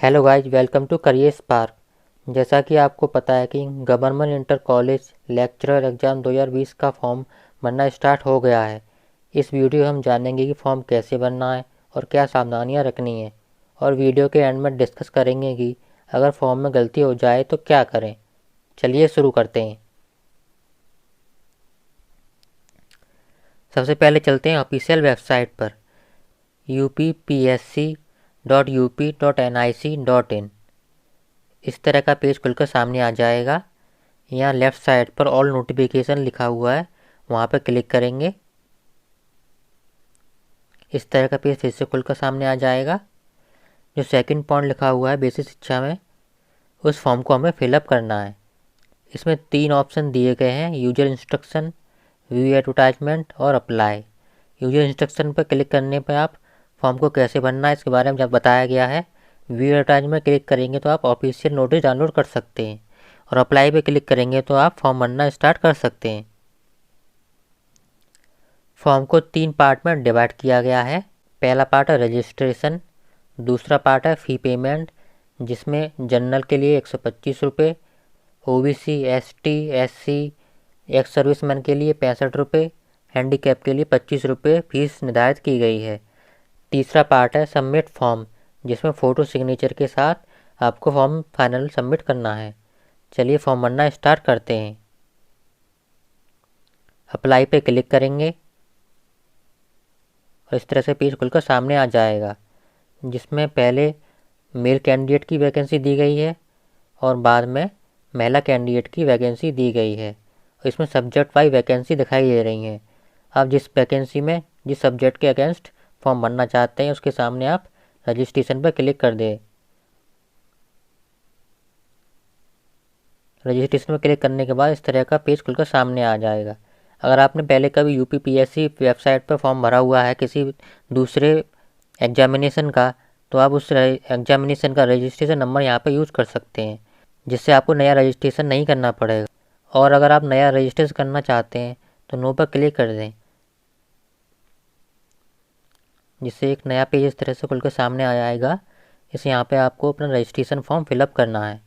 Hello guys, welcome to career spark. जैसा कि आपको पता है कि government inter college lecturer exam 2020 का फॉर्म भरना स्टार्ट हो गया है। इस वीडियो हम जानेंगे कि फॉर्म कैसे भरना है और क्या सावधानियां रखनी है, और वीडियो के एंड में डिस्कस करेंगे कि अगर फॉर्म में गलती हो जाए तो क्या करें। चलिए शुरू करते हैं। सबसे पहले चलते हैं ऑफिशियल वेबसाइट पर uppsc.up.nic.in। इस तरह का पेज खुलकर सामने आ जाएगा। यहाँ लेफ़्ट साइड पर ऑल नोटिफिकेशन लिखा हुआ है, वहाँ पर क्लिक करेंगे। इस तरह का पेज फिर से खुलकर सामने आ जाएगा। जो सेकंड पॉइंट लिखा हुआ है बेसिक शिक्षा में, उस फॉर्म को हमें फिलअप करना है। इसमें 3 ऑप्शन दिए गए हैं: यूजर इंस्ट्रक्शन, व्यू एडवर्टाइजमेंट और अप्लाई। यूजर इंस्ट्रक्शन पर क्लिक करने पर आप फॉर्म को कैसे भरना है इसके बारे में जब बताया गया है। व्यू एडवर्टाइजमेंट क्लिक करेंगे तो आप ऑफिशियल नोटिस डाउनलोड कर सकते हैं, और अप्लाई पे क्लिक करेंगे तो आप फॉर्म भरना स्टार्ट कर सकते हैं। फॉर्म को 3 पार्ट में डिवाइड किया गया है। पहला पार्ट है रजिस्ट्रेशन, दूसरा पार्ट है फ़ी पेमेंट, जिसमें जनरल के लिए 125 रुपये, OBC, ST, SC, ex serviceman के लिए 65 रुपये, हैंडीकैप के लिए 25 रुपये फीस निर्धारित की गई है। तीसरा पार्ट है सबमिट फॉर्म, जिसमें फ़ोटो सिग्नेचर के साथ आपको फॉर्म फाइनल सबमिट करना है। चलिए फॉर्म भरना स्टार्ट करते हैं। अप्लाई पे क्लिक करेंगे और इस तरह से पेज खुलकर सामने आ जाएगा, जिसमें पहले मेल कैंडिडेट की वैकेंसी दी गई है और बाद में महिला कैंडिडेट की वैकेंसी दी गई है। और इसमें सब्जेक्ट वाइज वैकेंसी दिखाई दे रही हैं। आप जिस वैकेंसी में जिस सब्जेक्ट के अगेंस्ट फॉर्म भरना चाहते हैं उसके सामने आप रजिस्ट्रेशन पर क्लिक कर दें। रजिस्ट्रेशन पर क्लिक करने के बाद इस तरह का पेज खुलकर सामने आ जाएगा। अगर आपने पहले कभी यूपीपीएससी वेबसाइट पर फॉर्म भरा हुआ है किसी दूसरे एग्जामिनेशन का, तो आप उस एग्जामिनेशन का रजिस्ट्रेशन नंबर यहाँ पर यूज़ कर सकते हैं, जिससे आपको नया रजिस्ट्रेशन नहीं करना पड़ेगा। और अगर आप नया रजिस्ट्रेशन करना चाहते हैं तो नो पर क्लिक कर दें, जिससे एक नया पेज इस तरह से खुलकर सामने आ जाएगा। इसे यहाँ पे आपको अपना रजिस्ट्रेशन फॉर्म फिलअप करना है,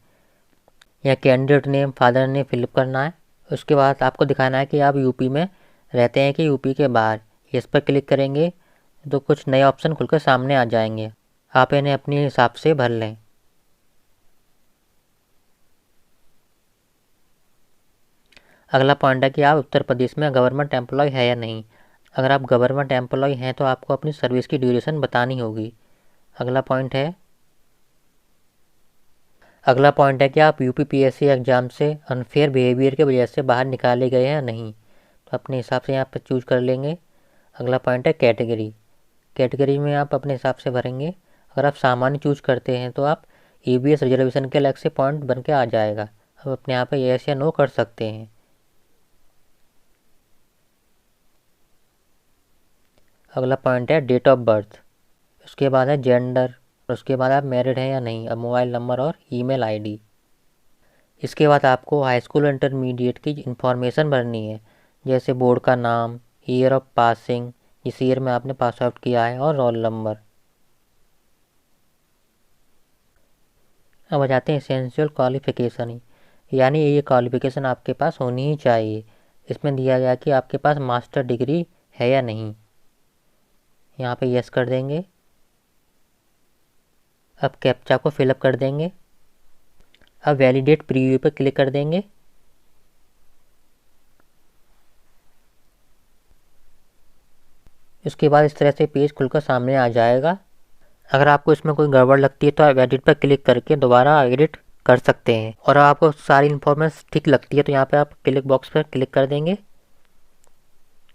या candidate name, father name fill up करना है। उसके बाद आपको दिखाना है कि आप यूपी में रहते हैं कि यूपी के बाहर। इस पर क्लिक करेंगे तो कुछ नए ऑप्शन खुलकर सामने आ जाएंगे, आप इन्हें अपने हिसाब से भर लें। अगला पॉइंट है कि आप उत्तर प्रदेश में गवर्नमेंट एम्प्लॉय है या नहीं। अगर आप गवर्नमेंट एम्प्लॉय हैं तो आपको अपनी सर्विस की ड्यूरेशन बतानी होगी। अगला पॉइंट है कि आप यूपीपीएससी एग्ज़ाम से अनफेयर बिहेवियर की वजह से बाहर निकाले गए हैं या नहीं, तो अपने हिसाब से यहाँ पर चूज़ कर लेंगे। अगला पॉइंट है कैटेगरी में आप अपने हिसाब से भरेंगे। अगर आप सामान्य चूज़ करते हैं तो आप ईबीएस रिजर्वेशन के अलग से पॉइंट बन के आ जाएगा। अब अपने यहाँ पे येस या नो कर सकते हैं। अगला पॉइंट है डेट ऑफ बर्थ, उसके बाद है जेंडर, उसके बाद आप मैरिड हैं या नहीं, अब मोबाइल नंबर और ईमेल आईडी। इसके बाद आपको हाई स्कूल इंटरमीडिएट की इंफॉर्मेशन भरनी है, जैसे बोर्ड का नाम, ईयर ऑफ पासिंग, जिस ईयर में आपने पास आउट किया है, और रोल नंबर। अब आ जाते हैं एसेंशियल क्वालिफ़िकेशन, यानी ये क्वालिफ़िकेशन आपके पास होनी ही चाहिए। इसमें दिया गया कि आपके पास मास्टर डिग्री है या नहीं, यहाँ पे यस कर देंगे। अब कैप्चा को फिलअप कर देंगे। अब वैलिडेट प्रीव्यू पर क्लिक कर देंगे। इसके बाद इस तरह से पेज खुलकर सामने आ जाएगा। अगर आपको इसमें कोई गड़बड़ लगती है तो आप एडिट पर क्लिक करके दोबारा एडिट कर सकते हैं, और आपको सारी इन्फॉर्मेशन ठीक लगती है तो यहाँ पे आप क्लिक बॉक्स पर क्लिक कर देंगे।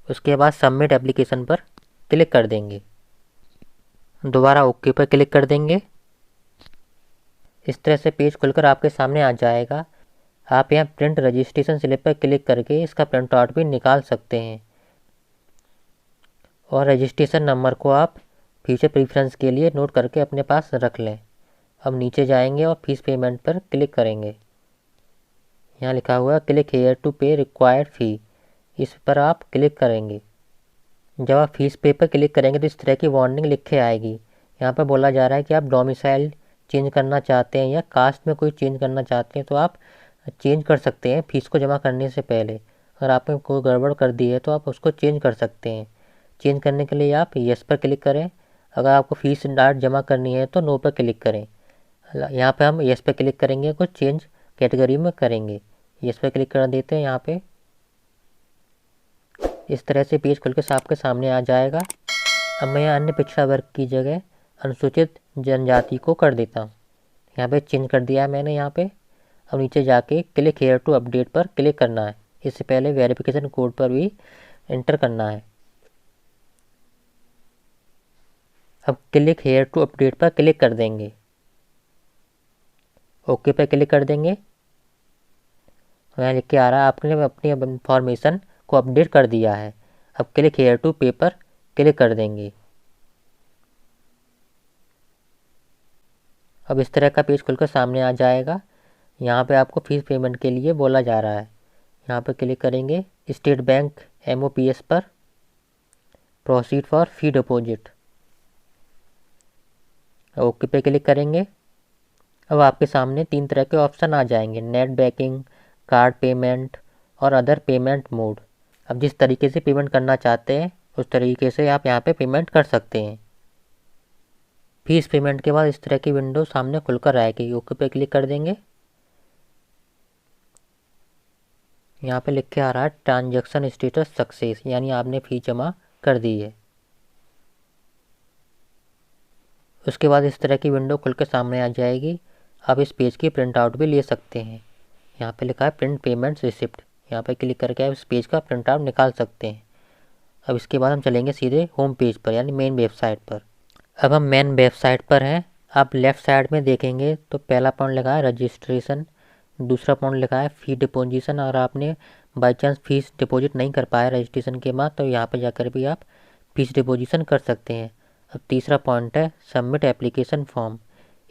उसके बाद सबमिट एप्लीकेशन पर क्लिक कर देंगे, दोबारा ओके पर क्लिक कर देंगे। इस तरह से पेज खुलकर आपके सामने आ जाएगा। आप यहाँ प्रिंट रजिस्ट्रेशन स्लिप पर क्लिक करके इसका प्रिंट आउट भी निकाल सकते हैं, और रजिस्ट्रेशन नंबर को आप फ्यूचर प्रेफरेंस के लिए नोट करके अपने पास रख लें। अब नीचे जाएंगे और फीस पेमेंट पर क्लिक करेंगे। यहाँ लिखा हुआ है क्लिक हेयर टू पे रिक्वायर्ड फ़ी, इस पर आप क्लिक करेंगे। जब आप फीस पे पर क्लिक करेंगे तो इस तरह की वार्निंग लिख के आएगी। यहाँ पर बोला जा रहा है कि आप डोमिसाइल चेंज करना चाहते हैं या कास्ट में कोई चेंज करना चाहते हैं तो आप चेंज कर सकते हैं फीस को जमा करने से पहले। अगर आपने कोई गड़बड़ कर दी है तो आप उसको चेंज कर सकते हैं। चेंज करने के लिए आप येस पर क्लिक करें। अगर आपको फीस डायरेक्ट जमा करनी है तो नो पर क्लिक करें। यहाँ पे हम येस पर क्लिक करेंगे, कुछ चेंज कैटेगरी में करेंगे। येस पर क्लिक कर देते हैं। यहाँ पे इस तरह से पेज खुल के आपके सामने आ जाएगा। अब मैं यहाँ अन्य पिछड़ा वर्ग की जगह अनुसूचित जनजाति को कर देता हूँ। यहाँ पे चेंज कर दिया है मैंने यहाँ पे। अब नीचे जाके क्लिक हेयर टू अपडेट पर क्लिक करना है। इससे पहले वेरिफिकेशन कोड पर भी एंटर करना है। अब क्लिक हेयर टू अपडेट पर क्लिक कर देंगे। ओके पर क्लिक कर देंगे। यहाँ लिख के आ रहा है आपने अपनी इंफॉर्मेशन को अपडेट कर दिया है। अब क्लिक हेयर टू पे पर क्लिक कर देंगे। अब इस तरह का पेज खुलकर सामने आ जाएगा। यहाँ पे आपको फीस पेमेंट के लिए बोला जा रहा है। यहाँ पर क्लिक करेंगे स्टेट बैंक MOPS पर, proceed for fee deposit. Okay पे क्लिक करेंगे। अब आपके सामने 3 तरह के ऑप्शन आ जाएंगे, नेट बैंकिंग, कार्ड पेमेंट और अदर पेमेंट मोड। अब जिस तरीके से पेमेंट करना चाहते हैं उस तरीके से आप यहाँ पे पेमेंट कर सकते हैं। फीस पेमेंट के बाद इस तरह की विंडो सामने खुलकर आएगी। ओके पे क्लिक कर देंगे। यहाँ पे लिख के आ रहा है ट्रांजैक्शन स्टेटस सक्सेस, यानी आपने फीस जमा कर दी है। उसके बाद इस तरह की विंडो खुल के सामने आ जाएगी। आप इस पेज की प्रिंट आउट भी ले सकते हैं। यहाँ पे लिखा है प्रिंट पेमेंट रिसिप्ट। यहाँ पे क्लिक करके आप इस पेज का प्रिंट आउट निकाल सकते हैं। अब इसके बाद हम चलेंगे सीधे होम पेज पर, यानी मेन वेबसाइट पर। अब हम मेन वेबसाइट पर हैं। आप लेफ़्ट साइड में देखेंगे तो पहला पॉइंट लिखा है रजिस्ट्रेशन, दूसरा पॉइंट लिखा है फ़ी डिपोजिशन। अगर आपने बाई चांस फीस डिपॉजिट नहीं कर पाया रजिस्ट्रेशन के बाद तो यहाँ पर जाकर भी आप फीस डिपोजिशन कर सकते हैं। अब तीसरा पॉइंट है सबमिट एप्लीकेशन फॉर्म।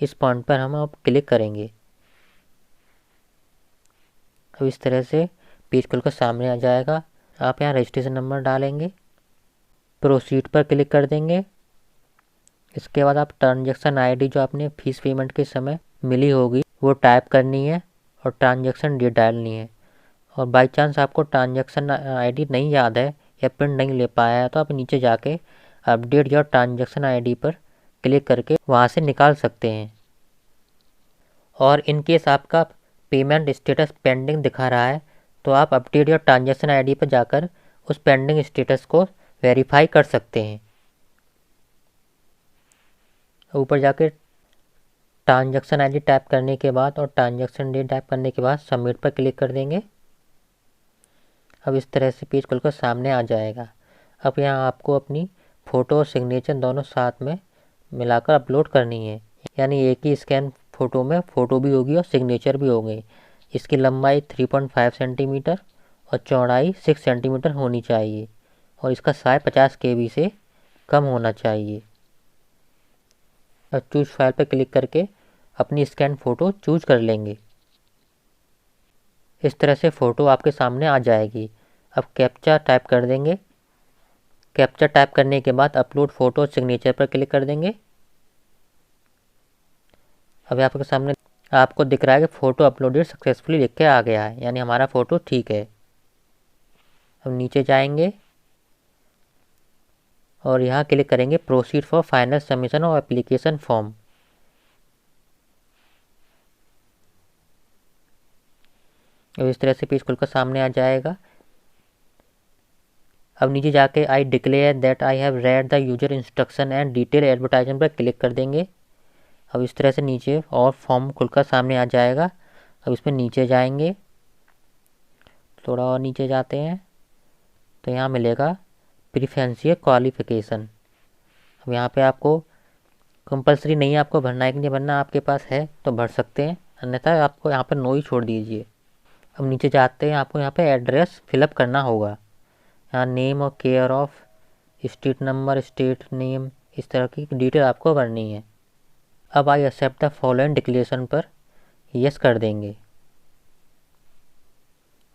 इस पॉइंट पर हम अब क्लिक करेंगे। अब इस तरह से पेज खुलकर सामने आ जाएगा। आप यहाँ रजिस्ट्रेशन नंबर डालेंगे, प्रोसीड पर क्लिक कर देंगे। इसके बाद आप ट्रांजैक्शन आईडी जो आपने फीस पेमेंट के समय मिली होगी वो टाइप करनी है और ट्रांजैक्शन डेट डालनी है। और बाई चांस आपको ट्रांजैक्शन आईडी नहीं याद है या प्रिंट नहीं ले पाया है तो आप नीचे जाके अपडेट योर ट्रांजैक्शन आईडी पर क्लिक करके वहाँ से निकाल सकते हैं। और इन केस आपका पेमेंट स्टेटस पेंडिंग दिखा रहा है तो आप अपडेट योर ट्रांजैक्शन आईडी पर जाकर उस पेंडिंग स्टेटस को वेरीफाई कर सकते हैं। ऊपर जाके ट्रांजैक्शन आईडी टाइप करने के बाद और ट्रांजैक्शन डेट टाइप करने के बाद सबमिट पर क्लिक कर देंगे। अब इस तरह से पेज खुलकर सामने आ जाएगा। अब यहाँ आपको अपनी फ़ोटो और सिग्नेचर दोनों साथ में मिलाकर अपलोड करनी है, यानी एक ही स्कैन फ़ोटो में फ़ोटो भी होगी और सिग्नेचर भी होंगे। इसकी लंबाई 3.5 सेंटीमीटर और चौड़ाई 6 सेंटीमीटर होनी चाहिए और इसका साइज 50 KB से कम होना चाहिए। अब चूज फाइल पर क्लिक करके अपनी स्कैन फ़ोटो चूज कर लेंगे। इस तरह से फ़ोटो आपके सामने आ जाएगी। अब कैप्चा टाइप कर देंगे। कैप्चा टाइप करने के बाद अपलोड फ़ोटो सिग्नेचर पर क्लिक कर देंगे। अब आपके सामने आपको दिख रहा है कि फ़ोटो अपलोडेड सक्सेसफुली लिख के आ गया है, यानी हमारा फ़ोटो ठीक है। अब नीचे जाएंगे और यहाँ क्लिक करेंगे प्रोसीड फॉर फाइनल सबमिशन और एप्लीकेशन फॉर्म। अब इस तरह से पेज खुलकर सामने आ जाएगा। अब नीचे जाके I declare that I have read the user instruction and detail advertisement पर क्लिक कर देंगे। अब इस तरह से नीचे और फॉर्म खुलकर सामने आ जाएगा। अब इसमें नीचे जाएंगे, थोड़ा और नीचे जाते हैं तो यहाँ मिलेगा प्रीफरेंशियल क्वालिफिकेशन। अब यहाँ पे आपको कंपलसरी नहीं है आपको भरना है कि नहीं भरना, आपके पास है तो भर सकते हैं, अन्यथा आपको यहाँ पर नो ही छोड़ दीजिए। अब नीचे जाते हैं, आपको यहाँ पे एड्रेस फिलअप करना होगा। यहाँ नेम और care of, street number, state name, इस तरह की डिटेल आपको भरनी है। अब I accept the following declaration पर यस कर देंगे।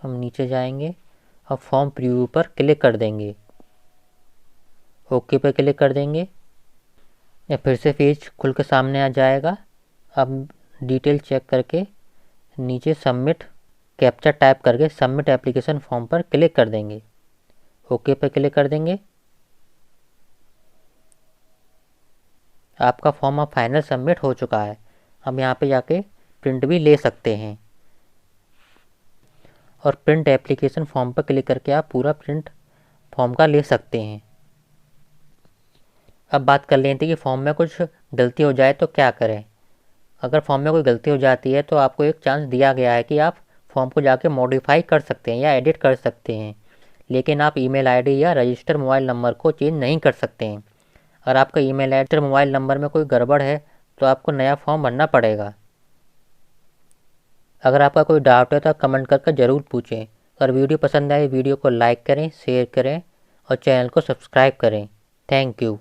हम नीचे जाएंगे और फॉर्म प्रीव्यू पर क्लिक कर देंगे। ओके पर क्लिक कर देंगे या फिर से पेज खुल के सामने आ जाएगा। अब डिटेल चेक करके नीचे सबमिट कैप्चा टाइप करके सबमिट एप्लीकेशन फॉर्म पर क्लिक कर देंगे। ओके पर क्लिक कर देंगे। आपका फॉर्म अब फाइनल सबमिट हो चुका है। अब यहाँ पे जाके प्रिंट भी ले सकते हैं और प्रिंट एप्लीकेशन फॉर्म पर क्लिक करके आप पूरा प्रिंट फॉर्म का ले सकते हैं। अब बात कर लेते हैं कि फॉर्म में कुछ गलती हो जाए तो क्या करें। अगर फॉर्म में कोई गलती हो जाती है तो आपको एक चांस दिया गया है कि आप फॉर्म को जाके मॉडिफाई कर सकते हैं या एडिट कर सकते हैं, लेकिन आप ईमेल आईडी या रजिस्टर मोबाइल नंबर को चेंज नहीं कर सकते हैं। अगर आपका ईमेल आईडी मोबाइल नंबर में कोई गड़बड़ है तो आपको नया फॉर्म भरना पड़ेगा। अगर आपका कोई डाउट है तो आप कमेंट करके ज़रूर पूछें। अगर वीडियो पसंद आए वीडियो को लाइक करें, शेयर करें और चैनल को सब्सक्राइब करें। Thank you.